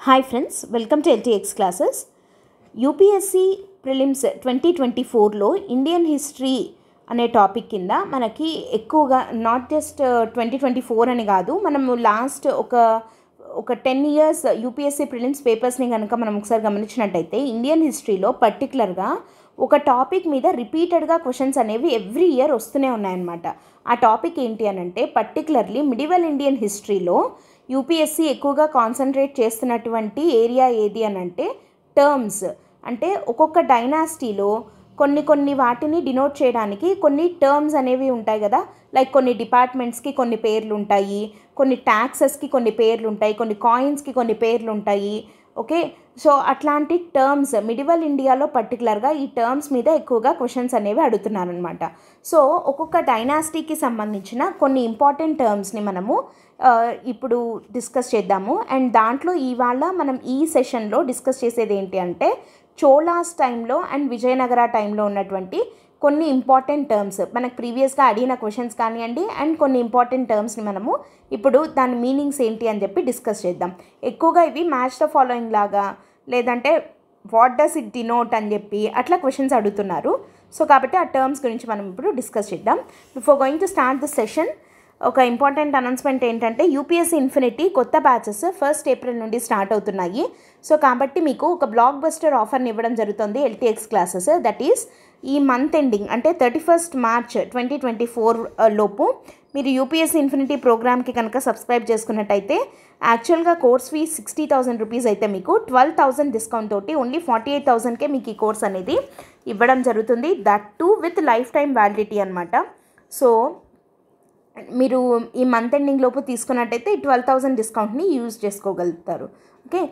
Hi friends, welcome to LTX classes. UPSC prelims 2024లో Indian history అనే topic కింద మనకి ఎక్కువగా నాట్ జస్ట్ 2024 అని కాదు, మనము లాస్ట్ ఒక 10 years యూపీఎస్సీ ప్రిలిమ్స్ పేపర్స్ని కనుక మనం ఒకసారి గమనించినట్టయితే ఇండియన్ హిస్టరీలో పర్టికులర్గా ఒక టాపిక్ మీద రిపీటెడ్గా క్వశ్చన్స్ అనేవి ఎవ్రీ ఇయర్ వస్తూనే ఉన్నాయన్నమాట. ఆ టాపిక్ ఏంటి అని అంటే పర్టికులర్లీ మిడివల్ ఇండియన్ హిస్టరీలో యూపీఎస్సీ ఎక్కువగా కాన్సన్ట్రేట్ చేస్తున్నటువంటి ఏరియా ఏది అని అంటే టర్మ్స్. అంటే ఒక్కొక్క డైనాసిటీలో కొన్ని వాటిని డినోట్ చేయడానికి కొన్ని టర్మ్స్ అనేవి ఉంటాయి కదా. లైక్ కొన్ని డిపార్ట్మెంట్స్కి కొన్ని పేర్లు ఉంటాయి, కొన్ని ట్యాక్సెస్కి కొన్ని పేర్లు ఉంటాయి, కొన్ని కాయిన్స్కి కొన్ని పేర్లు ఉంటాయి. ఓకే, సో అట్లాంటి టర్మ్స్ మిడివల్ ఇండియాలో పర్టికులర్గా ఈ టర్మ్స్ మీద ఎక్కువగా క్వశ్చన్స్ అనేవి అడుగుతున్నారనమాట. సో ఒక్కొక్క డైనాసిటీకి సంబంధించిన కొన్ని ఇంపార్టెంట్ టర్మ్స్ని మనము ఇప్పుడు డిస్కస్ చేద్దాము. అండ్ దాంట్లో ఇవాళ మనం ఈ సెషన్లో డిస్కస్ చేసేది ఏంటి అంటే చోళాస్ టైంలో అండ్ విజయనగర టైంలో ఉన్నటువంటి కొన్ని ఇంపార్టెంట్ టర్మ్స్, మనకు ప్రీవియస్గా అడిగిన క్వశ్చన్స్ కానివ్వండి అండ్ కొన్ని ఇంపార్టెంట్ టర్మ్స్ని మనము ఇప్పుడు దాని మీనింగ్స్ ఏంటి అని చెప్పి డిస్కస్ చేద్దాం. ఎక్కువగా ఇవి మ్యాచ్ ద ఫాలోయింగ్ లాగా లేదంటే వాట్ డస్ ఇట్ డినోట్ అని చెప్పి అట్లా క్వశ్చన్స్ అడుగుతున్నారు. సో కాబట్టి ఆ టర్మ్స్ గురించి మనం ఇప్పుడు డిస్కస్ చేద్దాం. Before going to start the session, ఒక ఇంపార్టెంట్ అనౌన్స్మెంట్ ఏంటంటే యూపీఎస్సీ ఇన్ఫినిటీ కొత్త బ్యాచెస్ 1st April నుండి స్టార్ట్ అవుతున్నాయి. సో కాబట్టి మీకు ఒక బ్లాక్ బస్టర్ ఆఫర్ని ఇవ్వడం జరుగుతుంది ఎల్టీఎక్స్ క్లాసెస్. దట్ ఈస్ ఈ మంత్ ఎండింగ్ అంటే 31st March 2024 లోపు మీరు యూపీఎస్సీ ఇన్ఫినిటీ ప్రోగ్రామ్కి కనుక సబ్స్క్రైబ్ చేసుకున్నట్టయితే యాక్చువల్గా కోర్స్ ఫీ 60,000 రూపీస్ అయితే మీకు 12,000 డిస్కౌంట్ తోటి ఓన్లీ 48,000కే మీకు ఈ కోర్స్ అనేది ఇవ్వడం జరుగుతుంది. That to with life time validity అనమాట. సో మీరు ఈ మంత్ ఎండింగ్ లోపు తీసుకున్నట్టయితే 12,000 డిస్కౌంట్ని యూజ్ చేసుకోగలుగుతారు. ఓకే,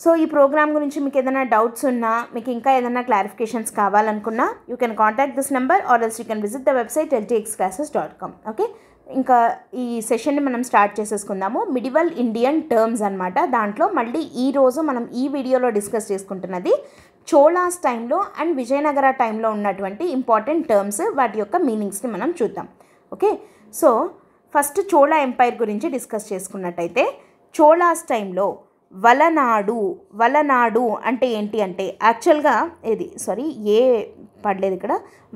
సో ఈ ప్రోగ్రామ్ గురించి మీకు ఏదైనా డౌట్స్ ఉన్నా, మీకు ఇంకా ఏదైనా క్లారిఫికేషన్స్ కావాలనుకున్నా you can contact this number or else you can visit the website ltxclasses.com. Okay, ఇంకా ఈ సెషన్ని మనం స్టార్ట్ చేసేసుకుందాము. మిడివల్ ఇండియన్ టర్మ్స్ అనమాట. దాంట్లో మళ్ళీ ఈరోజు మనం ఈ వీడియోలో డిస్కస్ చేసుకుంటున్నది చోళాస్ టైంలో అండ్ విజయనగర టైంలో ఉన్నటువంటి ఇంపార్టెంట్ టర్మ్స్, వాటి యొక్క మీనింగ్స్ని మనం చూద్దాం. Okay, so first Chola empire గురించి డిస్కస్ చేసుకున్నట్టయితే చోళాస్ టైంలో వలనాడు అంటే ఏంటి అంటే యాక్చువల్గా ఇక్కడ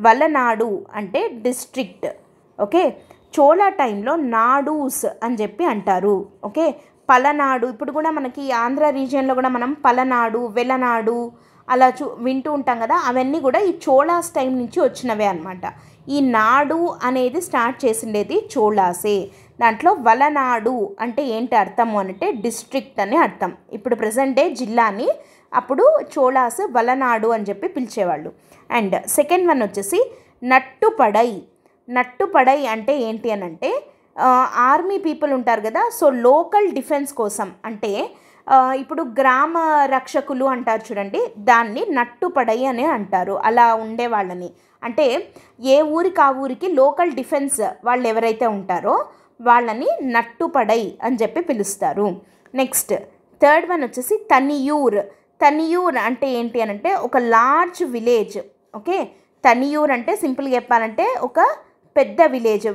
వలనాడు అంటే డిస్ట్రిక్ట్. ఓకే, చోళ టైంలో నాడూస్ అని చెప్పి అంటారు. ఓకే, పలనాడు ఇప్పుడు కూడా మనకి ఆంధ్ర రీజియన్లో కూడా మనం పలనాడు, వెలనాడు అలా వింటూ ఉంటాం కదా. అవన్నీ కూడా ఈ చోళాస్ టైం నుంచి వచ్చినవే అనమాట. ఈ నాడు అనేది స్టార్ట్ చేసిండేది చోళాసే. దాంట్లో వలనాడు అంటే ఏంటి అర్థము అంటే డిస్ట్రిక్ట్ అని అర్థం. ఇప్పుడు ప్రజెంట్ డే జిల్లాని అప్పుడు చోళాస్ వలనాడు అని చెప్పి పిలిచేవాళ్ళు. అండ్ సెకండ్ వన్ వచ్చేసి నట్టుపడై అంటే ఏంటి అని అంటే ఆర్మీ పీపుల్ ఉంటారు కదా. సో లోకల్ డిఫెన్స్ కోసం అంటే ఇప్పుడు గ్రామ రక్షకులు అంటారు చూడండి, దాన్ని నట్టుపడై అని అంటారు. అలా ఉండే వాళ్ళని అంటే ఏ ఊరికి ఆ ఊరికి లోకల్ డిఫెన్స్ వాళ్ళు ఎవరైతే ఉంటారో వాళ్ళని నట్టుపడై అని చెప్పి పిలుస్తారు. నెక్స్ట్ థర్డ్ వన్ వచ్చేసి తనియూర్ అంటే ఏంటి అని అంటే ఒక లార్జ్ విలేజ్. ఓకే, తనియూర్ అంటే సింపుల్గా చెప్పాలంటే ఒక పెద్ద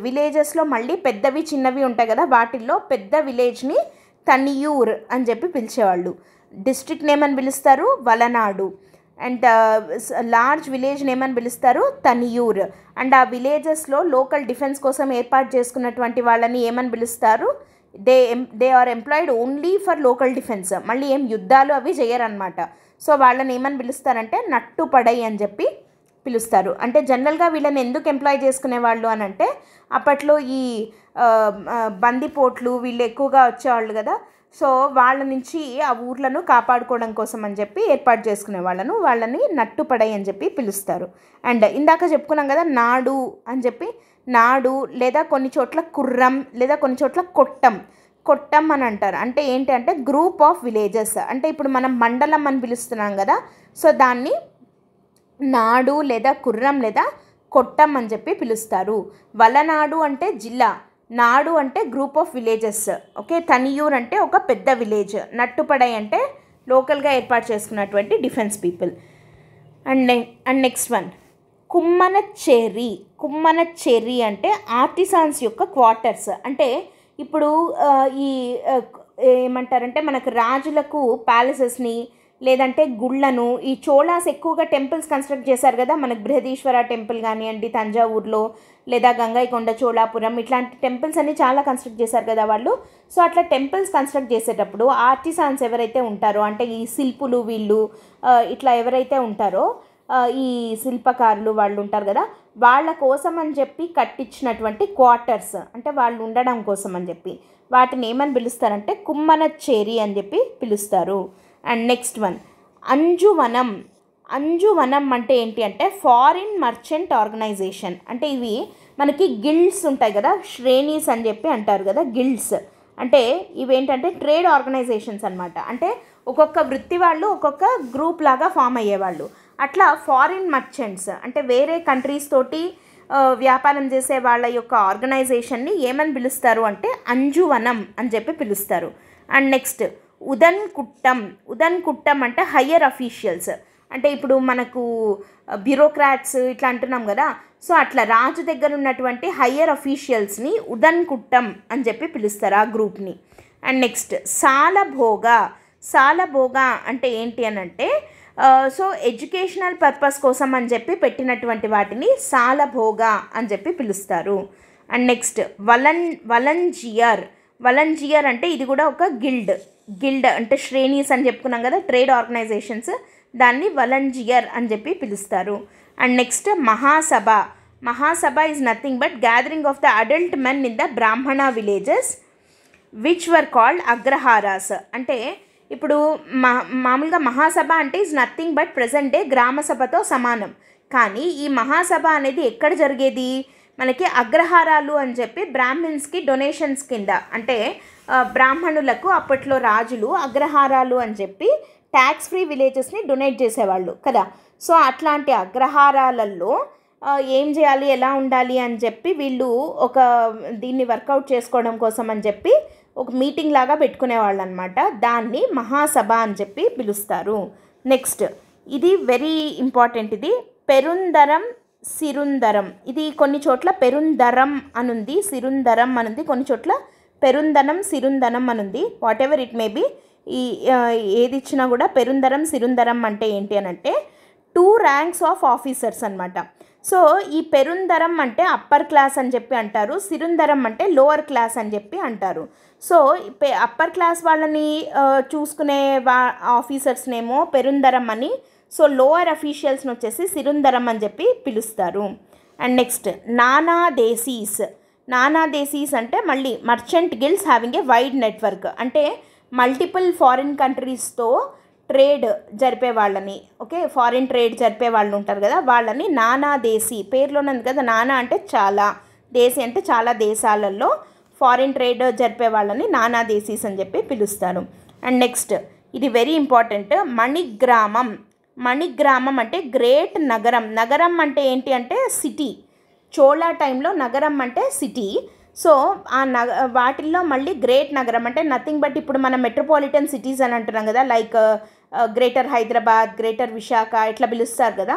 విలేజెస్లో మళ్ళీ పెద్దవి చిన్నవి ఉంటాయి కదా, వాటిల్లో పెద్ద విలేజ్ని తనియూర్ అని చెప్పి పిలిచేవాళ్ళు. డిస్ట్రిక్ట్ నేమ్ అని పిలుస్తారు వలనాడు, అండ్ లార్జ్ విలేజ్ నేమ్ అని పిలుస్తారు తనియూర్. అండ్ ఆ విలేజెస్లో లోకల్ డిఫెన్స్ కోసం ఏర్పాటు చేసుకున్నటువంటి వాళ్ళని ఏమని పిలుస్తారు, they are employed only for local defence. మళ్ళీ ఏం యుద్ధాలు అవి చేయరనమాట. సో వాళ్ళని ఏమని పిలుస్తారంటే నట్టుపడై అని చెప్పి పిలుస్తారు. అంటే జనరల్గా వీళ్ళని ఎందుకు ఎంప్లాయ్ చేసుకునేవాళ్ళు అని అంటే అప్పట్లో ఈ బందిపోట్లు వీళ్ళు ఎక్కువగా వచ్చేవాళ్ళు కదా. సో వాళ్ళ నుంచి ఆ ఊర్లను కాపాడుకోవడం కోసం అని చెప్పి ఏర్పాటు చేసుకునే వాళ్ళని నట్టుపడై అని చెప్పి పిలుస్తారు. అండ్ ఇందాక చెప్పుకున్నాం కదా నాడు అని చెప్పి, నాడు లేదా కొన్ని చోట్ల కుర్రం లేదా కొన్ని చోట్ల కొట్టం అని అంటారు. అంటే ఏంటి అంటే గ్రూప్ ఆఫ్ విలేజెస్. అంటే ఇప్పుడు మనం మండలం అని పిలుస్తున్నాం కదా, సో దాన్ని నాడు లేదా కుర్రం లేదా కొట్టం అని చెప్పి పిలుస్తారు. వలనాడు అంటే జిల్లా, నాడు అంటే గ్రూప్ ఆఫ్ విలేజెస్. ఓకే, తనియూర్ అంటే ఒక పెద్ద విలేజ్, నట్టుపడై అంటే లోకల్గా ఏర్పాటు చేసుకున్నటువంటి defence people. And next one కుమ్మనచ్చేరి అంటే ఆర్టిసాన్స్ యొక్క క్వార్టర్స్. అంటే ఇప్పుడు ఈ ఏమంటారంటే మనకు రాజులకు ప్యాలెసెస్ని లేదంటే గుళ్ళను ఈ చోళాస్ ఎక్కువగా టెంపుల్స్ కన్స్ట్రక్ట్ చేశారు కదా, మనకు బృహదీశ్వర టెంపుల్ కానివ్వండి తంజావూరులో, లేదా గంగైకొండ చోళాపురం, ఇట్లాంటి టెంపుల్స్ అన్ని చాలా కన్స్ట్రక్ట్ చేశారు కదా వాళ్ళు. సో అట్లా టెంపుల్స్ కన్స్ట్రక్ట్ చేసేటప్పుడు ఆర్టిసాన్స్ ఎవరైతే ఉంటారో, అంటే ఈ శిల్పులు వీళ్ళు ఇట్లా ఎవరైతే ఉంటారో ఈ శిల్పకారులు వాళ్ళు ఉంటారు కదా, వాళ్ళ కోసం అని చెప్పి కట్టించినటువంటి క్వార్టర్స్, అంటే వాళ్ళు ఉండడం కోసం అని చెప్పి వాటిని ఏమని పిలుస్తారంటే కుమ్మనచ్చేరి అని చెప్పి పిలుస్తారు. అండ్ నెక్స్ట్ వన్ అంజువనం. అంజువనం అంటే ఏంటి అంటే ఫారిన్ మర్చెంట్ ఆర్గనైజేషన్. అంటే ఇవి మనకి గిల్డ్స్ ఉంటాయి కదా, శ్రేణీస్ అని చెప్పి అంటారు కదా గిల్డ్స్. అంటే ఇవేంటంటే ట్రేడ్ ఆర్గనైజేషన్స్ అనమాట. అంటే ఒక్కొక్క వృత్తి వాళ్ళు ఒక్కొక్క గ్రూప్ లాగా ఫామ్ అయ్యేవాళ్ళు. అట్లా ఫారిన్ మర్చెంట్స్ అంటే వేరే కంట్రీస్ తోటి వ్యాపారం చేసే వాళ్ళ యొక్క ఆర్గనైజేషన్ని ఏమని పిలుస్తారు అంటే అంజువనం అని చెప్పి పిలుస్తారు. And next ఉదన్ కుట్టం. ఉదన్ కుట్టం అంటే హయ్యర్ అఫీషియల్స్. అంటే ఇప్పుడు మనకు బ్యూరోక్రాట్స్ ఇట్లా అంటున్నాం కదా, సో అట్లా రాజు దగ్గర ఉన్నటువంటి హయ్యర్ అఫీషియల్స్ని ఉదన్ కుట్టం అని చెప్పి పిలుస్తారు ఆ గ్రూప్ని. And next సాలభోగ. సాలభోగ అంటే ఏంటి అని అంటే సో ఎడ్యుకేషనల్ పర్పస్ కోసం అని చెప్పి పెట్టినటువంటి వాటిని సాలభోగ అని చెప్పి పిలుస్తారు. And next వలంజియర్. వలంజియర్ అంటే ఇది కూడా ఒక గిల్డ్ అంటే శ్రేణీస్ అని చెప్పుకున్నాం కదా, ట్రేడ్ ఆర్గనైజేషన్స్, దాన్ని వలంజియర్ అని చెప్పి పిలుస్తారు. And next Mahasabha. Mahasabha is nothing but gathering of the adult men in the బ్రాహ్మణ విలేజెస్ విచ్ వర్ కాల్డ్ అగ్రహారాస్. అంటే ఇప్పుడు మామూలుగా మహాసభ అంటే is nothing but present day గ్రామ సభతో సమానం. కానీ ఈ మహాసభ అనేది ఎక్కడ జరిగేది, మనకి అగ్రహారాలు అని చెప్పి బ్రాహ్మిన్స్కి డొనేషన్స్ కింద, అంటే బ్రాహ్మణులకు అప్పట్లో రాజులు అగ్రహారాలు అని చెప్పి ట్యాక్స్ ఫ్రీ విలేజెస్ని డొనేట్ చేసేవాళ్ళు కదా. సో అట్లాంటి అగ్రహారాలలో ఏం చేయాలి, ఎలా ఉండాలి అని చెప్పి వీళ్ళు ఒక దీన్ని వర్కౌట్ చేసుకోవడం కోసం అని చెప్పి ఒక మీటింగ్ లాగా పెట్టుకునేవాళ్ళు అనమాట. దాన్ని మహాసభ అని చెప్పి పిలుస్తారు. నెక్స్ట్ ఇది వెరీ ఇంపార్టెంట్, ఇది పెరుందరం సిరుందరం. ఇది కొన్ని చోట్ల పెరుందరం అనుంది, సిరుందరం అనుంది, కొన్ని చోట్ల పెరుందనం సిరుందనం అనుంది. What ever it may be, ఈ ఏది ఇచ్చినా కూడా పెరుందరం సిరుందరం అంటే ఏంటి అని అంటే 2 ranks ఆఫ్ ఆఫీసర్స్ అనమాట. సో ఈ పెరుందరం అంటే అప్పర్ క్లాస్ అని చెప్పి అంటారు, సిరుందరం అంటే లోవర్ క్లాస్ అని చెప్పి అంటారు. సో అప్పర్ క్లాస్ వాళ్ళని చూసుకునే ఆఫీసర్స్నేమో పెరుందరం అని, సో లోవర్ అఫీషియల్స్ని వచ్చేసి సిరుందరం అని చెప్పి పిలుస్తారు. And next నానాదేశీస్. నానాదేశీస్ అంటే మళ్ళీ merchant guilds having a wide network. అంటే మల్టిపుల్ ఫారిన్ కంట్రీస్తో ట్రేడ్ జరిపే వాళ్ళని, ఓకే, ఫారిన్ ట్రేడ్ జరిపే వాళ్ళు ఉంటారు కదా, వాళ్ళని నానాదేశీ, పేర్లోనే ఉంది కదా నానా అంటే చాలా, దేశీ అంటే చాలా దేశాలలో ఫారిన్ ట్రేడ్ జరిపే వాళ్ళని నానాదేశీస్ అని చెప్పి పిలుస్తారు. అండ్ నెక్స్ట్ ఇది వెరీ ఇంపార్టెంట్, మణిగ్రామం. మణిగ్రామం అంటే గ్రేట్ నగరం. నగరం అంటే ఏంటి అంటే సిటీ. చోళా టైంలో నగరం అంటే సిటీ. సో ఆ వాటిల్లో మళ్ళీ గ్రేట్ నగరం అంటే నథింగ్ బట్ ఇప్పుడు మనం మెట్రోపాలిటన్ సిటీస్ అని అంటున్నాం కదా, like greater Hyderabad, greater Visakha ఇట్లా పిలుస్తారు కదా,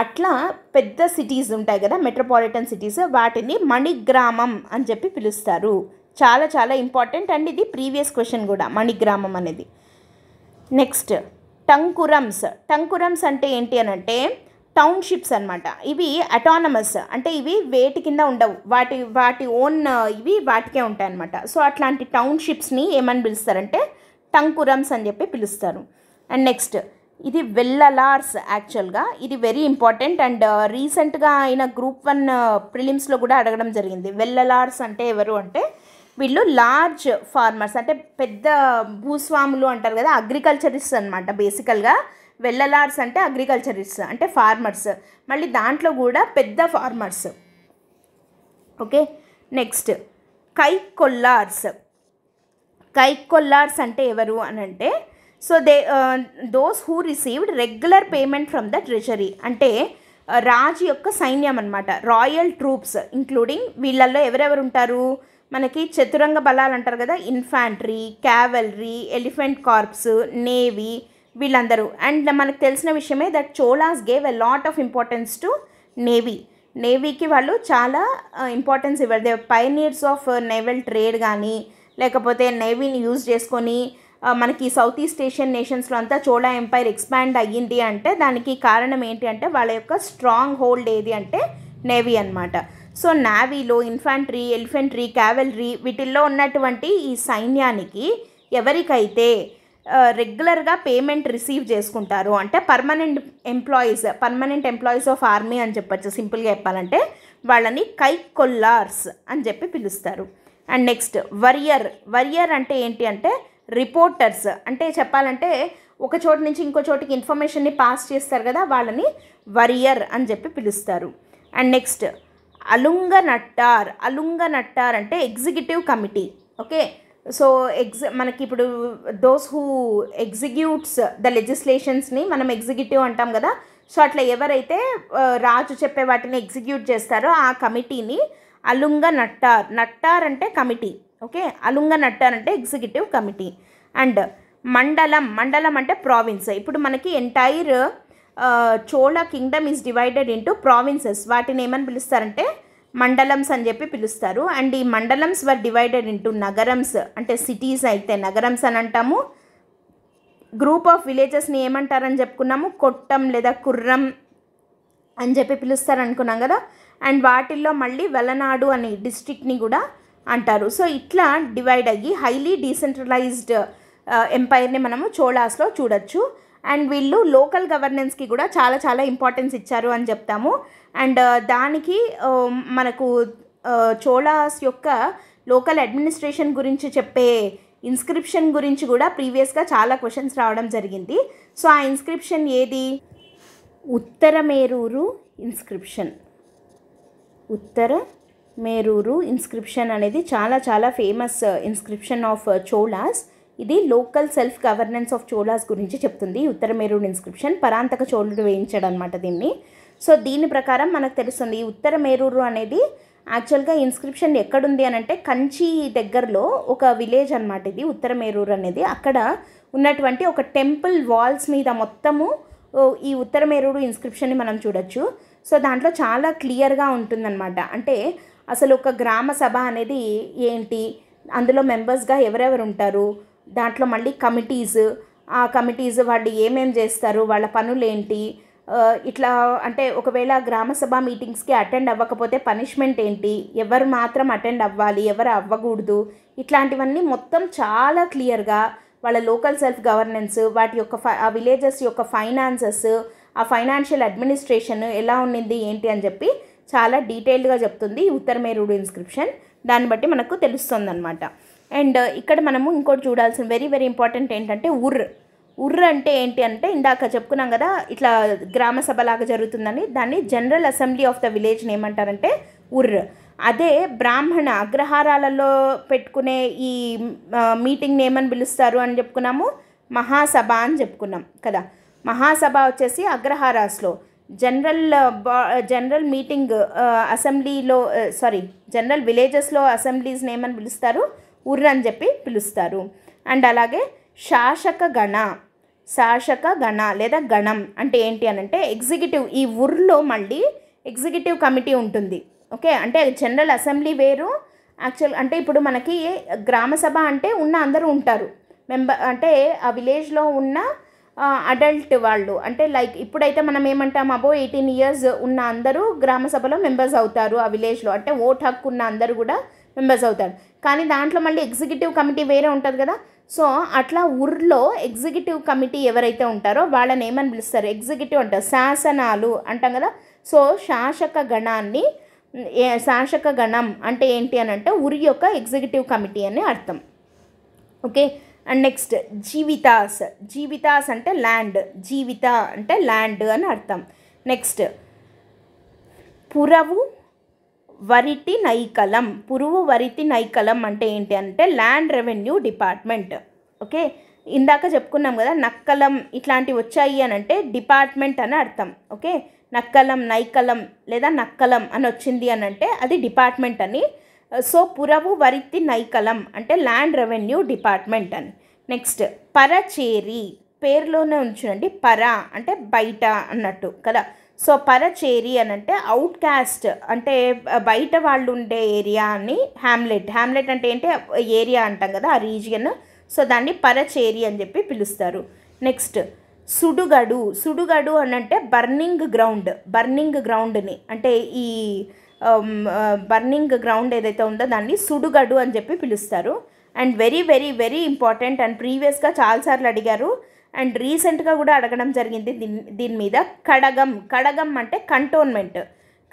అట్లా పెద్ద సిటీస్ ఉంటాయి కదా మెట్రోపాలిటన్ సిటీస్, వాటిని మణిగ్రామం అని చెప్పి పిలుస్తారు. చాలా చాలా ఇంపార్టెంట్ అండ్ ఇది ప్రీవియస్ క్వశ్చన్ కూడా, మణిగ్రామం అనేది. నెక్స్ట్ టంకురమ్స్. టంకురమ్స్ అంటే ఏంటి అని అంటే టౌన్షిప్స్ అనమాట. ఇవి అటానమస్, అంటే ఇవి వేటి కింద ఉండవు, వాటి ఓన్ ఇవి వాటికే ఉంటాయి అనమాట. సో అట్లాంటి టౌన్షిప్స్ని ఏమని పిలుస్తారంటే టంకురమ్స్ అని చెప్పి పిలుస్తారు. అండ్ నెక్స్ట్ ఇది వెల్లలార్స్. యాక్చువల్గా ఇది వెరీ ఇంపార్టెంట్ అండ్ రీసెంట్గా అయిన గ్రూప్ 1 ప్రిలిమ్స్లో కూడా అడగడం జరిగింది. వెల్లలార్స్ అంటే ఎవరు అంటే వీళ్ళు లార్జ్ ఫార్మర్స్, అంటే పెద్ద భూస్వాములు అంటారు కదా, అగ్రికల్చరిస్ట్ అనమాట. బేసికల్గా వెల్లలార్స్ అంటే అగ్రికల్చరిస్ట్ అంటే ఫార్మర్స్, మళ్ళీ దాంట్లో కూడా పెద్ద ఫార్మర్స్. ఓకే, నెక్స్ట్ కైకొల్లార్స్. కైకొల్లార్స్ అంటే ఎవరు అని అంటే so those who received regular payment from the treasury. అంటే రాజు యొక్క సైన్యం అనమాట, రాయల్ ట్రూప్స్ ఇంక్లూడింగ్ వీళ్ళల్లో ఎవరెవరు ఉంటారు, మనకి చతురంగ బలాలు అంటారు కదా, infantry, cavalry, elephant corps, navy, వీళ్ళందరూ. అండ్ మనకు తెలిసిన విషయమే that Cholas gave a lot of importance to navy. నేవీకి వాళ్ళు చాలా ఇంపార్టెన్స్ ఇవ్వరు. They pioneers of naval trade కానీ లేకపోతే నేవీని యూజ్ చేసుకొని మనకి సౌత్ ఈస్ట్ ఏషియన్ నేషన్స్లో అంతా చోళా ఎంపైర్ ఎక్స్పాండ్ అయ్యింది అంటే దానికి కారణం ఏంటి అంటే వాళ్ళ యొక్క స్ట్రాంగ్ హోల్డ్ ఏది అంటే నేవీ అన్నమాట. సో నేవీలో ఇన్ఫాంట్రీ, ఎలిఫెంట్రీ, క్యావెలరీ వీటిల్లో ఉన్నటువంటి ఈ సైన్యానికి ఎవరికైతే రెగ్యులర్గా పేమెంట్ రిసీవ్ చేసుకుంటారు అంటే పర్మనెంట్ ఎంప్లాయీస్ ఆఫ్ ఆర్మీ అని చెప్పచ్చు. సింపుల్గా చెప్పాలంటే వాళ్ళని కైకొల్లార్స్ అని చెప్పి పిలుస్తారు. అండ్ నెక్స్ట్ వరియర్ అంటే ఏంటి అంటే రిపోర్టర్స్, అంటే చెప్పాలంటే ఒక చోటు నుంచి ఇంకో చోటికి ఇన్ఫర్మేషన్ని పాస్ చేస్తారు కదా, వాళ్ళని వరియర్ అని చెప్పి పిలుస్తారు. అండ్ నెక్స్ట్ అలుంగ నట్టార్ అంటే ఎగ్జిక్యూటివ్ కమిటీ. ఓకే, సో మనకి ఇప్పుడు దోస్ హూ ఎగ్జిక్యూట్స్ ద లెజిస్లేషన్స్ని మనం ఎగ్జిక్యూటివ్ అంటాం కదా. సో అట్లా ఎవరైతే రాజు చెప్పే వాటిని ఎగ్జిక్యూట్ చేస్తారో ఆ కమిటీని అలుంగ నట్టార్ అంటే కమిటీ. ఓకే, అలుంగ నట్టార్ అంటే ఎగ్జిక్యూటివ్ కమిటీ. అండ్ మండలం అంటే ప్రావిన్స్. ఇప్పుడు మనకి entire Chola Kingdom is divided into provinces. వాటిని ఏమని పిలుస్తారంటే మండలమ్స్ అని చెప్పి పిలుస్తారు. అండ్ ఈ మండలమ్స్ వర్ డివైడెడ్ ఇంటూ నగరమ్స్, అంటే సిటీస్ అయితే నగరమ్స్ అని అంటాము. గ్రూప్ ఆఫ్ విలేజెస్ని ఏమంటారని చెప్పుకున్నాము, కొట్టం లేదా కుర్రం అని చెప్పి పిలుస్తారు అనుకున్నాం కదా. అండ్ వాటిల్లో మళ్ళీ వెలనాడు అనే డిస్ట్రిక్ట్ని కూడా అంటారు. సో ఇట్లా డివైడ్ అయ్యి హైలీ డీసెంట్రలైజ్డ్ ఎంపైర్ని మనము చోళాస్లో చూడొచ్చు. అండ్ వీళ్ళు లోకల్ గవర్నెన్స్కి కూడా చాలా చాలా ఇంపార్టెన్స్ ఇచ్చారు అని చెప్తాము. అండ్ దానికి మనకు చోళాస్ యొక్క లోకల్ అడ్మినిస్ట్రేషన్ గురించి చెప్పే ఇన్స్క్రిప్షన్ గురించి కూడా ప్రీవియస్గా చాలా క్వశ్చన్స్ రావడం జరిగింది. సో ఆ ఇన్స్క్రిప్షన్ ఏది, ఉత్తరమేరూరు ఇన్స్క్రిప్షన్ అనేది చాలా చాలా ఫేమస్ ఇన్స్క్రిప్షన్ ఆఫ్ చోళాస్. ఇది local self governance of Cholas గురించి చెప్తుంది. ఉత్తరమేరూరు ఇన్స్క్రిప్షన్ పరాంతక చోళుడు వేయించాడు అనమాట దీన్ని. సో దీని ప్రకారం మనకు తెలుస్తుంది ఈ ఉత్తరమేరూరు అనేది యాక్చువల్గా ఇన్స్క్రిప్షన్ ఎక్కడుంది అని అంటే కంచి దగ్గరలో ఒక విలేజ్ అనమాట ఇది ఉత్తరమేరూరు అనేది. అక్కడ ఉన్నటువంటి ఒక టెంపుల్ వాల్స్ మీద మొత్తము ఈ ఉత్తరమేరూరు ఇన్స్క్రిప్షన్ని మనం చూడొచ్చు. సో దాంట్లో చాలా క్లియర్గా ఉంటుందన్నమాట. అంటే అసలు ఒక గ్రామ సభ అనేది ఏంటి, అందులో మెంబర్స్గా ఎవరెవరు ఉంటారు, దాంట్లో మళ్ళీ ఆ కమిటీస్ వాళ్ళు ఏమేమి చేస్తారు, వాళ్ళ పనులు ఏంటి, ఇట్లా అంటే ఒకవేళ గ్రామసభ మీటింగ్స్కి అటెండ్ అవ్వకపోతే పనిష్మెంట్ ఏంటి, ఎవరు మాత్రం అటెండ్ అవ్వాలి, ఎవరు అవ్వకూడదు, ఇట్లాంటివన్నీ మొత్తం చాలా క్లియర్గా వాళ్ళ లోకల్ సెల్ఫ్ గవర్నెన్స్, వాటి యొక్క ఆ విలేజెస్ యొక్క ఫైనాన్సెస్, ఆ ఫైనాన్షియల్ అడ్మినిస్ట్రేషన్ ఎలా ఉండింది ఏంటి అని చెప్పి చాలా డీటెయిల్డ్గా చెప్తుంది ఉత్తరమేరూరు ఇన్స్క్రిప్షన్. దాన్ని బట్టి మనకు తెలుస్తుంది అనమాట. అండ్ ఇక్కడ మనము ఇంకోటి చూడాల్సిన వెరీ వెరీ ఇంపార్టెంట్ ఏంటంటే ఉర్ర అంటే ఏంటి అంటే ఇందాక చెప్పుకున్నాం కదా ఇట్లా గ్రామ సభ లాగా జరుగుతుందని, దాన్ని జనరల్ అసెంబ్లీ ఆఫ్ ద విలేజ్ని ఏమంటారంటే ఉర్ర. అదే బ్రాహ్మణ అగ్రహారాలలో పెట్టుకునే ఈ మీటింగ్ని ఏమని పిలుస్తారు అని చెప్పుకున్నాము, మహాసభ అని చెప్పుకున్నాం కదా. మహాసభ వచ్చేసి అగ్రహారాస్లో, జనరల్ మీటింగ్ అసెంబ్లీలో జనరల్ విలేజెస్లో అసెంబ్లీస్ని ఏమని పిలుస్తారు, ఉర్ర అని చెప్పి పిలుస్తారు. అండ్ అలాగే శాసక గణ లేదా గణం అంటే ఏంటి అని అంటే ఎగ్జిక్యూటివ్, ఈ ఊర్లో మళ్ళీ ఎగ్జిక్యూటివ్ కమిటీ ఉంటుంది. ఓకే, అంటే జనరల్ అసెంబ్లీ వేరు యాక్చువల్. అంటే ఇప్పుడు మనకి గ్రామ సభ అంటే ఉన్న అందరూ ఉంటారు అంటే ఆ విలేజ్లో ఉన్న అడల్ట్ వాళ్ళు, అంటే లైక్ ఇప్పుడైతే మనం ఏమంటాం అబోవ్ 18 years ఉన్న అందరూ గ్రామ సభలో మెంబర్స్ అవుతారు ఆ విలేజ్లో, అంటే ఓట్ హక్కు ఉన్న అందరూ కూడా మెంబర్స్ అవుతారు. కానీ దాంట్లో మళ్ళీ ఎగ్జిక్యూటివ్ కమిటీ వేరే ఉంటుంది కదా. సో అట్లా ఊర్లో ఎగ్జిక్యూటివ్ కమిటీ ఎవరైతే ఉంటారో వాళ్ళని ఏమని పిలుస్తారు, ఎగ్జిక్యూటివ్ అంటారు. శాసనాలు అంటాం కదా. సో శాసక గణం అంటే ఏంటి అని అంటే ఊరి యొక్క ఎగ్జిక్యూటివ్ కమిటీ అని అర్థం. ఓకే, అండ్ నెక్స్ట్ జీవితాస్ అంటే ల్యాండ్, జీవిత అంటే ల్యాండ్ అని అర్థం. నెక్స్ట్ పురువు వరితి నైకలం అంటే ఏంటి అంటే ల్యాండ్ రెవెన్యూ డిపార్ట్మెంట్. ఓకే, ఇందాక చెప్పుకున్నాం కదా నక్కలం ఇట్లాంటివి వచ్చాయి అని అంటే డిపార్ట్మెంట్ అని అర్థం. ఓకే, నైకలం లేదా నక్కలం అని వచ్చింది అని అంటే అది డిపార్ట్మెంట్ అని. సో పురవు వరితి నైకలం అంటే ల్యాండ్ రెవెన్యూ డిపార్ట్మెంట్ అని. నెక్స్ట్ పరచేరి, పేరులోనే ఉంచునండి, పర అంటే బయట అన్నట్టు కదా. సో పరచేరి అని అంటే అవుట్ క్యాస్ట్, అంటే బయట వాళ్ళు ఉండే ఏరియా అని హ్యామ్లెట్. హ్యామ్లెట్ అంటే ఏంటి, ఏరియా అంటాం కదా, ఆ రీజియన్. సో దాన్ని పరచేరి అని చెప్పి పిలుస్తారు. నెక్స్ట్ సుడుగడు. సుడుగడు అని అంటే బర్నింగ్ గ్రౌండ్. బర్నింగ్ గ్రౌండ్ని అంటే ఈ బర్నింగ్ గ్రౌండ్ ఏదైతే ఉందో దాన్ని సుడుగడు అని చెప్పి పిలుస్తారు. And very very very important, and ప్రీవియస్గా చాలాసార్లు అడిగారు అండ్ రీసెంట్గా కూడా అడగడం జరిగింది దీని మీద. కడగం. కడగం అంటే కంటోన్మెంట్.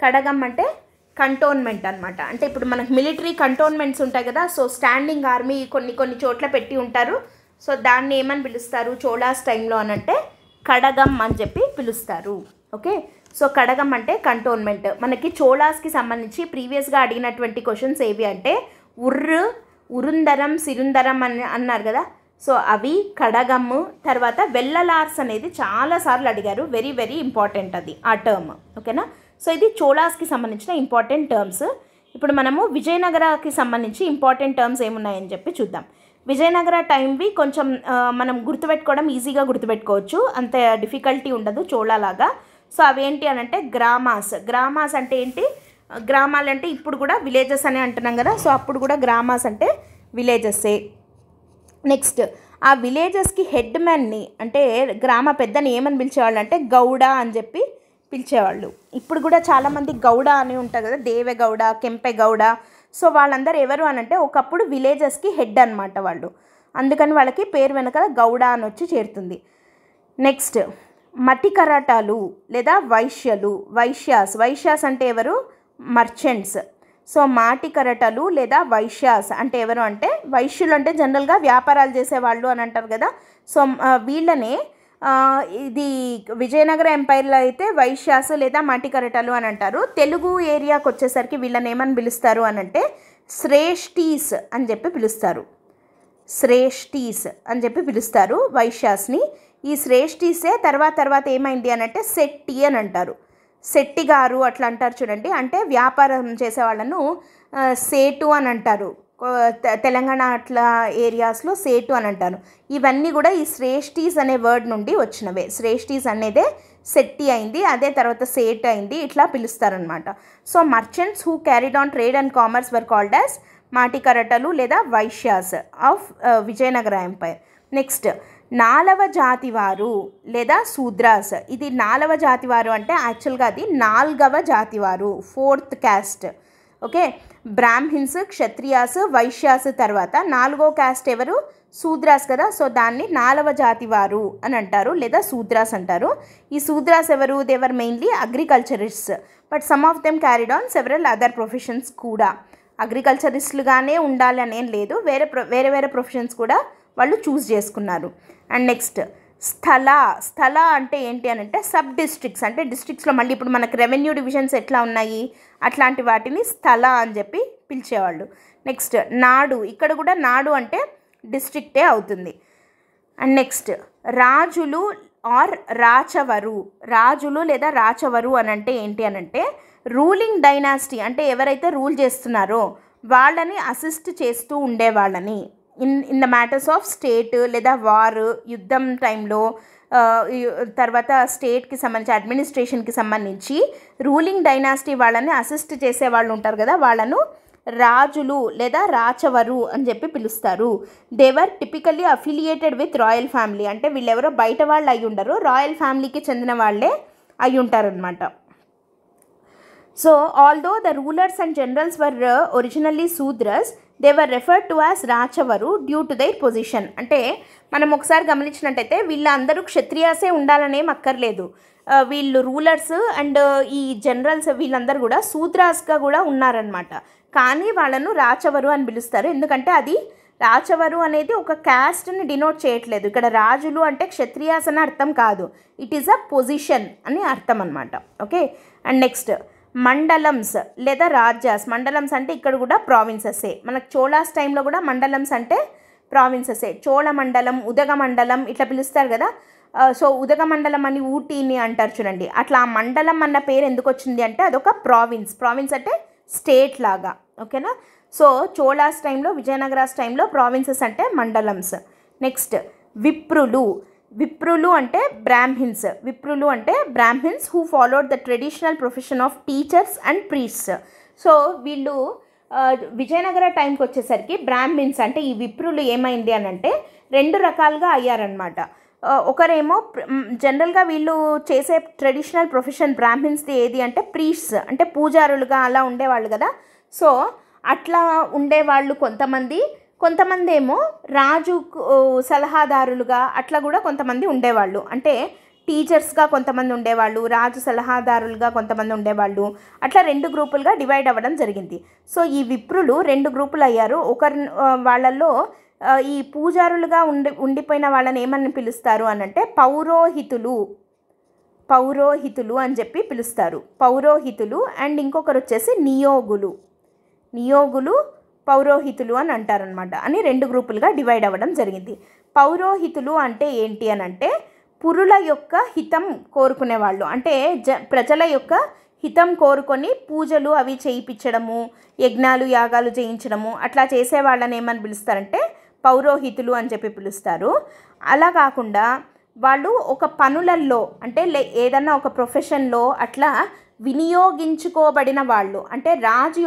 కడగం అంటే కంటోన్మెంట్ అనమాట. అంటే ఇప్పుడు మనకు మిలిటరీ కంటోన్మెంట్స్ ఉంటాయి కదా, సో స్టాండింగ్ ఆర్మీ కొన్ని చోట్ల పెట్టి ఉంటారు. సో దాన్ని ఏమని పిలుస్తారు చోళాస్ టైంలో అని అంటే కడగం అని చెప్పి పిలుస్తారు. ఓకే, సో కడగం అంటే కంటోన్మెంట్. మనకి చోళాస్కి సంబంధించి ప్రీవియస్గా అడిగినటువంటి క్వశ్చన్స్ ఏవి అంటే ఉరుందరం, సిరుందరం అని అన్నారు కదా, సో అవి కడగము. తర్వాత వెల్లలార్స్ అనేది చాలాసార్లు అడిగారు, వెరీ వెరీ ఇంపార్టెంట్ అది ఆ టర్మ్. ఓకేనా, సో ఇది చోళాస్కి సంబంధించిన ఇంపార్టెంట్ టర్మ్స్. ఇప్పుడు మనము విజయనగరాకి సంబంధించి ఇంపార్టెంట్ టర్మ్స్ ఏమున్నాయని చెప్పి చూద్దాం. విజయనగర టైంవి కొంచెం మనం గుర్తుపెట్టుకోవడం ఈజీగా గుర్తుపెట్టుకోవచ్చు, అంత డిఫికల్టీ ఉండదు చోళాలాగా. సో అవేంటి అని అంటే గ్రామాస్. గ్రామాస్ అంటే ఏంటి, గ్రామాలు అంటే ఇప్పుడు కూడా విలేజెస్ అని అంటున్నాం కదా, సో అప్పుడు కూడా గ్రామాస్ అంటే విలేజెస్సే. నెక్స్ట్ ఆ విలేజెస్కి హెడ్ మ్యాన్ని అంటే గ్రామ పెద్దని ఏమని పిలిచేవాళ్ళు అంటే గౌడ అని చెప్పి పిలిచేవాళ్ళు. ఇప్పుడు కూడా చాలామంది గౌడ అని ఉంటారు కదా, దేవెగౌడ, కెంపెగౌడ. సో వాళ్ళందరూ ఎవరు అని అంటే ఒకప్పుడు విలేజెస్కి హెడ్ అనమాట వాళ్ళు, అందుకని వాళ్ళకి పేరు వెనకాల గౌడ అని వచ్చి చేరుతుంది. నెక్స్ట్ మట్టి కరాటాలు లేదా వైశ్యలు. వైశ్యాస్ అంటే ఎవరు, మర్చెంట్స్. సో మాటి కరటలు లేదా వైశ్యాస్ అంటే ఎవరు అంటే వైశ్యులు అంటే జనరల్గా వ్యాపారాలు చేసేవాళ్ళు అని అంటారు కదా, సో వీళ్ళనే ఇది విజయనగర ఎంపైర్లో అయితే వైశ్యాస్ లేదా మాటి కరటలు అని అంటారు. తెలుగు ఏరియాకి వచ్చేసరికి వీళ్ళని ఏమని పిలుస్తారు అని అంటే శ్రేష్ఠీస్ అని చెప్పి పిలుస్తారు. శ్రేష్ఠీస్ అని చెప్పి పిలుస్తారు వైశ్యాస్ని. ఈ శ్రేష్ఠీసే తర్వాత ఏమైంది అని అంటే శెట్టి అని అంటారు. శెట్టి గారు అట్లా అంటారు చూడండి, అంటే వ్యాపారం చేసే వాళ్ళను సేటు అని అంటారు. తెలంగాణ అట్లా ఏరియాస్లో సేటు అని అంటారు. ఇవన్నీ కూడా ఈ శ్రేష్ఠీస్ అనే వర్డ్ నుండి వచ్చినవే. శ్రేష్ఠీస్ అనేదే శెట్టి అయింది, అదే తర్వాత సేట్ అయింది, ఇట్లా పిలుస్తారనమాట. So merchants who carried on trade and commerce were called as మాటికరటలు లేదా Vaishyas of Vijayanagara empire. Next 4వ జాతివారు లేదా శూద్రాస్. ఇది 4వ జాతివారు అంటే యాక్చువల్గా అది 4వ జాతివారు, 4th caste. Okay, Brahmins, Kshatriyas, Vaishyas తర్వాత 4వ క్యాస్ట్ ఎవరు, శూద్రాస్ కదా, సో దాన్ని 4వ జాతివారు అని అంటారు లేదా శూద్రాస్ అంటారు. ఈ శూద్రాస్ ఎవరు, they were mainly agriculturists, but some of them carried on several other professions కూడా. అగ్రికల్చరిస్టులుగానే ఉండాలి అనేం లేదు, వేరే ప్రొఫెషన్స్ కూడా వాళ్ళు చూస్ చేసుకున్నారు. అండ్ నెక్స్ట్ స్థల అంటే ఏంటి అని అంటే సబ్ డిస్ట్రిక్ట్స్, అంటే డిస్ట్రిక్ట్స్లో మళ్ళీ ఇప్పుడు మనకు రెవెన్యూ డివిజన్స్ ఎట్లా ఉన్నాయి అట్లాంటి వాటిని స్థల అని చెప్పి పిలిచేవాళ్ళు. నెక్స్ట్ నాడు. ఇక్కడ కూడా నాడు అంటే డిస్ట్రిక్టే అవుతుంది. అండ్ నెక్స్ట్ రాజులు ఆర్ రాచవరు. రాజులు లేదా రాచవరు అని అంటే ఏంటి అని అంటే రూలింగ్ డైనాసిటీ, అంటే ఎవరైతే రూల్ చేస్తున్నారో వాళ్ళని అసిస్ట్ చేస్తూ ఉండేవాళ్ళని in the matters of state లేదా వార్, యుద్ధం టైంలో, తర్వాత స్టేట్కి సంబంధించి అడ్మినిస్ట్రేషన్కి సంబంధించి రూలింగ్ డైనాసిటీ వాళ్ళని అసిస్ట్ చేసే వాళ్ళు ఉంటారు కదా, వాళ్ళను రాజులు లేదా రాచవరు అని చెప్పి పిలుస్తారు. They were typically affiliated with royal family, అంటే వీళ్ళెవరో బయట వాళ్ళు అయి ఉండరు, రాయల్ ఫ్యామిలీకి చెందిన వాళ్ళే అయి ఉంటారనమాట. So although the rulers and generals were originally Shudras, they were referred to as రాచవరు డ్యూ టు దైర్ పొజిషన్. అంటే మనం ఒకసారి గమనించినట్టయితే వీళ్ళందరూ క్షత్రియాసే ఉండాలనేం అక్కర్లేదు, వీళ్ళు రూలర్స్ అండ్ ఈ జనరల్స్ వీళ్ళందరూ కూడా శూద్రాస్గా కూడా ఉన్నారనమాట. కానీ వాళ్ళను రాచవరు అని పిలుస్తారు, ఎందుకంటే అది రాచవరు అనేది ఒక క్యాస్ట్ని డినోట్ చేయట్లేదు. ఇక్కడ రాజులు అంటే క్షత్రియాస్ అని అర్థం కాదు, ఇట్ ఈస్ అ పొజిషన్ అని అర్థం అనమాట. ఓకే, అండ్ నెక్స్ట్ మండలమ్స్ లేదా రాజ్యాస్. మండలమ్స్ అంటే ఇక్కడ కూడా ప్రావిన్సెసే. మనకు చోళాస్ టైంలో కూడా మండలమ్స్ అంటే ప్రావిన్సెసే. చోళ మండలం, ఉదగ మండలం ఇట్లా పిలుస్తారు కదా, సో ఉదగ మండలం అని ఊటీని అంటారు చూడండి, అట్లా ఆ మండలం అన్న పేరు ఎందుకు వచ్చింది అంటే అదొక ప్రావిన్స్ అంటే స్టేట్ లాగా. ఓకేనా, సో చోళాస్ టైంలో, విజయనగరాస్ టైంలో ప్రావిన్సెస్ అంటే మండలమ్స్. నెక్స్ట్ విప్రులు. విప్రులు అంటే బ్రాహ్మిన్స్. విప్రులు అంటే Brahmins who followed the traditional profession of teachers and priests. So వీళ్ళు విజయనగర టైంకి వచ్చేసరికి బ్రాహ్మిన్స్ అంటే ఈ విప్రులు ఏమైంది అని అంటే 2 రకాలుగా అయ్యారనమాట. ఒకరేమో జనరల్గా వీళ్ళు చేసే ట్రెడిషనల్ ప్రొఫెషన్ బ్రాహ్మిన్స్ది ఏది అంటే ప్రీస్ట్స్ అంటే పూజారులుగా అలా ఉండేవాళ్ళు కదా. సో అట్లా ఉండేవాళ్ళు కొంతమంది ఏమో రాజు సలహాదారులుగా అట్లా కూడా కొంతమంది ఉండేవాళ్ళు. అంటే టీచర్స్గా కొంతమంది ఉండేవాళ్ళు, రాజు సలహాదారులుగా కొంతమంది ఉండేవాళ్ళు. అట్లా 2 గ్రూపులుగా డివైడ్ అవ్వడం జరిగింది. సో ఈ విప్రులు 2 గ్రూపులు అయ్యారు. వాళ్ళల్లో ఈ పూజారులుగా ఉండిపోయిన వాళ్ళని ఏమని పిలుస్తారు అని అంటే పౌరోహితులు అని చెప్పి పిలుస్తారు. పౌరోహితులు. అండ్ ఇంకొకరు వచ్చేసి నియోగులు పౌరోహితులు అని అంటారనమాట. అని 2 గ్రూపులుగా డివైడ్ అవ్వడం జరిగింది. పౌరోహితులు అంటే ఏంటి అని అంటే పురుల యొక్క హితం కోరుకునేవాళ్ళు. అంటే ప్రజల యొక్క హితం కోరుకొని పూజలు అవి చేయించడము, యజ్ఞాలు యాగాలు చేయించడము అట్లా చేసేవాళ్ళని ఏమని పిలుస్తారంటే పౌరోహితులు అని చెప్పి పిలుస్తారు. అలా కాకుండా వాళ్ళు ఒక పనులల్లో అంటే ఏదన్నా ఒక ప్రొఫెషన్లో అట్లా వినియోగించుకోబడిన వాళ్ళు. అంటే రాజు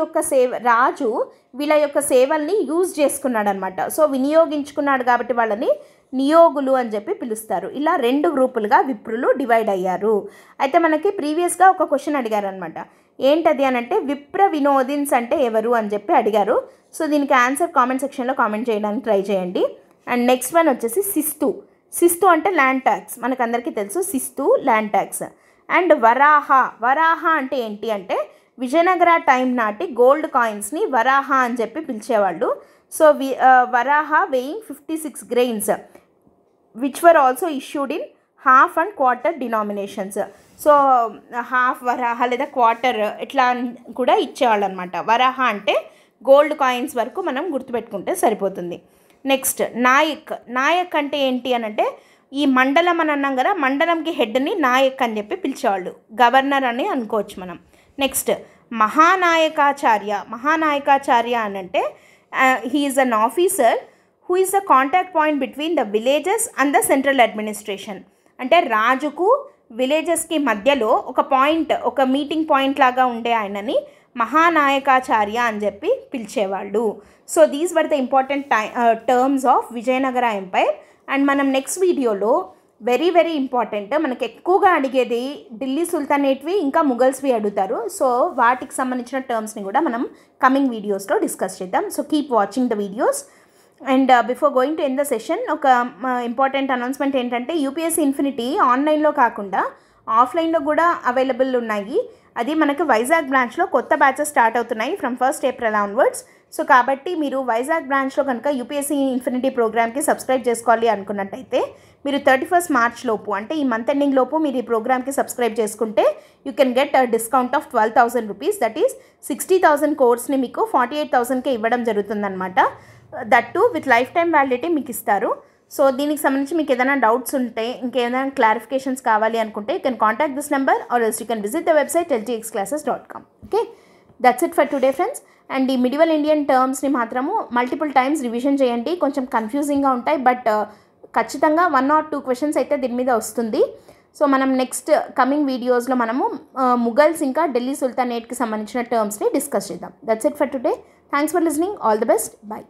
వీళ్ళ యొక్క సేవల్ని యూజ్ చేసుకున్నాడు అనమాట. సో వినియోగించుకున్నాడు కాబట్టి వాళ్ళని నియోగులు అని చెప్పి పిలుస్తారు. ఇలా 2 గ్రూపులుగా విప్రులు డివైడ్ అయ్యారు. అయితే మనకి ప్రీవియస్గా ఒక క్వశ్చన్ అడిగారు అనమాట. ఏంటది అని అంటే విప్ర వినోదిన్స్ అంటే ఎవరు అని చెప్పి అడిగారు. సో దీనికి ఆన్సర్ కామెంట్ సెక్షన్లో కామెంట్ చేయడానికి ట్రై చేయండి. అండ్ నెక్స్ట్ వన్ వచ్చేసి శిస్తు అంటే ల్యాండ్ ట్యాక్స్. మనకందరికీ తెలుసు శిస్తు ల్యాండ్ ట్యాక్స్. అండ్ వరాహ అంటే ఏంటి అంటే విజయనగర టైం నాటి గోల్డ్ కాయిన్స్ని వరాహ అని చెప్పి పిలిచేవాళ్ళు. So varaha weighing 56 grains which were also issued in half and quarter denominations. So half varaha లేదా క్వార్టర్ ఇట్లా కూడా ఇచ్చేవాళ్ళు అనమాట. వరాహ అంటే గోల్డ్ కాయిన్స్ వరకు మనం గుర్తుపెట్టుకుంటే సరిపోతుంది. నెక్స్ట్ నాయక్ అంటే ఏంటి అని అంటే ఈ మండలం అని అన్నాం కదా, మండలంకి హెడ్ని నాయక్ అని చెప్పి పిలిచేవాళ్ళు. గవర్నర్ అని అనుకోవచ్చు మనం. నెక్స్ట్ మహానాయకాచార్య అని అంటే he is an officer who is the contact point between the villages and the central administration. అంటే రాజుకు విలేజెస్కి మధ్యలో ఒక మీటింగ్ పాయింట్ లాగా ఉండే ఆయనని మహానాయకాచార్య అని చెప్పి పిలిచేవాళ్ళు. So these were the important terms of Vijayanagara empire. And మనం నెక్స్ట్ వీడియోలో వెరీ వెరీ ఇంపార్టెంట్ మనకు ఎక్కువగా అడిగేది ఢిల్లీ సుల్తానేట్వి ఇంకా ముఘల్స్వి అడుగుతారు. సో వాటికి సంబంధించిన టర్మ్స్ని కూడా మనం కమింగ్ వీడియోస్లో డిస్కస్ చేద్దాం. So keep watching the videos. And before going to end the session ఒక ఇంపార్టెంట్ అనౌన్స్మెంట్ ఏంటంటే యూపీఎస్సీ ఇన్ఫినిటీ ఆన్లైన్లో కాకుండా ఆఫ్లైన్లో కూడా అవైలబుల్ ఉన్నాయి. అది మనకు వైజాగ్ బ్రాంచ్లో కొత్త బ్యాచెస్ స్టార్ట్ అవుతున్నాయి from 1st April onwards. So కాబట్టి మీరు వైజాగ్ బ్రాంచ్లో కనుక యూపీఎస్సీ ఇన్ఫినిటీ ప్రోగ్రామ్కి సబ్స్క్రైబ్ చేసుకోవాలి అనుకున్నట్టయితే మీరు 31st March లోపు అంటే ఈ మంత్ ఎండింగ్ లోపు మీరు ఈ ప్రోగ్రామ్కి సబ్స్క్రైబ్ చేసుకుంటే you can get a discount of 12,000 rupees. That is 60,000 కోర్స్ని మీకు 48,000కే ఇవ్వడం జరుగుతుందన్నమాట. That to with life time validity మీకు ఇస్తారు. సో దీనికి సంబంధించి మీకు ఏదైనా డౌట్స్ ఉంటే ఇంకేదైనా క్లారిఫికేషన్స్ కావాలి అనుకుంటే you can contact this number or else you can visit the website ltxclasses.com. Okay, that's it for today friends. And ఈ మిడివల్ ఇండియన్ టర్మ్స్ని మాత్రము మల్టిపుల్ టైమ్స్ రివిజన్ చేయండి. కొంచెం కన్ఫ్యూజింగ్గా ఉంటాయి బట్ ఖచ్చితంగా 1 or 2 questions అయితే దీని మీద వస్తుంది. సో మనం నెక్స్ట్ కమింగ్ వీడియోస్లో మనము ముఘల్స్ ఇంకా ఢిల్లీ సుల్తానేట్కి సంబంధించిన టర్మ్స్ని డిస్కస్ చేద్దాం. That's it for today. Thanks for listening. All the best. By.